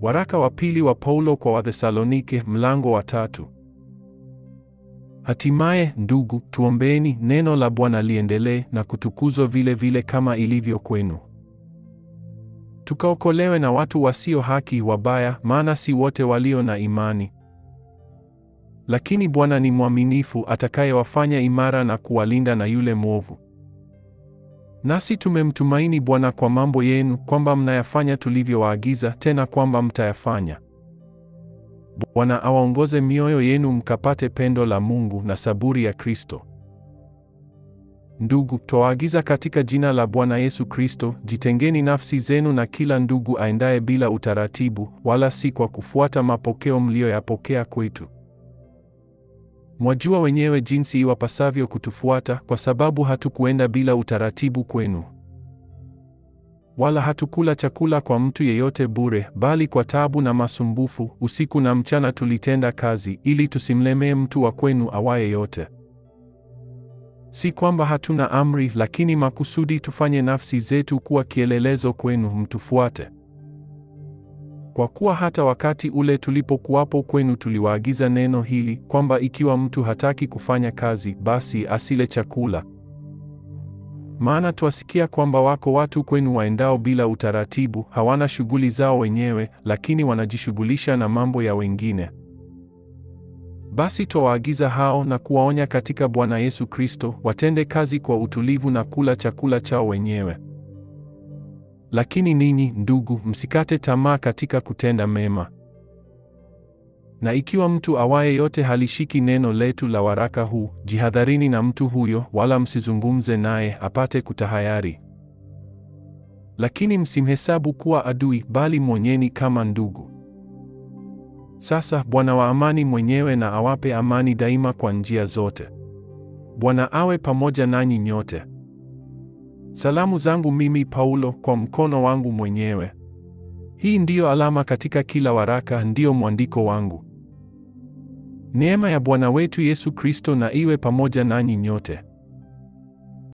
Waraka wa pili wa Paulo kwa Wathesalonike, mlango wa 3. Hatimaye ndugu, tuombeeni neno la Bwana liendelee na kutukuzwa vile vile kama ilivyo kwenu. Tukaokolewe na watu wasio haki wabaya, maana si wote walio na imani. Lakini Bwana ni mwaminifu, atakayewafanya imara na kuwalinda na yule mwovu. Nasi tumemtumaini Bwana kwa mambo yenu, kwamba mnayafanya tulivyowaagiza, tena kwamba mtayafanya. Bwana awaongoze mioyo yenu mkapate pendo la Mungu na saburi ya Kristo. Ndugu, twawaagiza katika jina la Bwana Yesu Kristo, jitengeni nafsi zenu na kila ndugu aendaye bila utaratibu, wala si kwa kufuata mapokeo mliyoyapokea kwetu. Mwajua wenyewe jinsi iwapasavyo kutufuata, kwa sababu hatukuenda bila utaratibu kwenu. Wala hatukula chakula kwa mtu yeyote bure, bali kwa taabu na masumbufu, usiku na mchana tulitenda kazi, ili tusimlemee mtu wa kwenu awaye yote. Si kwamba hatuna amri, lakini makusudi tufanye nafsi zetu kuwa kielelezo kwenu mtufuate. Kwa kuwa hata wakati ule tulipokuwapo kwenu tuliwaagiza neno hili, kwamba ikiwa mtu hataki kufanya kazi, basi asile chakula. Maana twasikia kwamba wako watu kwenu waendao bila utaratibu, hawana shughuli zao wenyewe, lakini wanajishughulisha na mambo ya wengine. Basi twawaagiza hao na kuwaonya katika Bwana Yesu Kristo, watende kazi kwa utulivu na kula chakula chao wenyewe. Lakini ninyi, ndugu, msikate tamaa katika kutenda mema. Na ikiwa mtu awaye yote halishiki neno letu la waraka huu, jihadharini na mtu huyo, wala msizungumze naye, apate kutahayari. Lakini msimhesabu kuwa adui, bali mwonyeni kama ndugu. Sasa Bwana wa amani mwenyewe na awape amani daima kwa njia zote. Bwana awe pamoja nanyi nyote. Salamu zangu mimi Paulo kwa mkono wangu mwenyewe. Hii ndiyo alama katika kila waraka, ndiyo mwandiko wangu. Neema ya Bwana wetu Yesu Kristo na iwe pamoja nanyi nyote.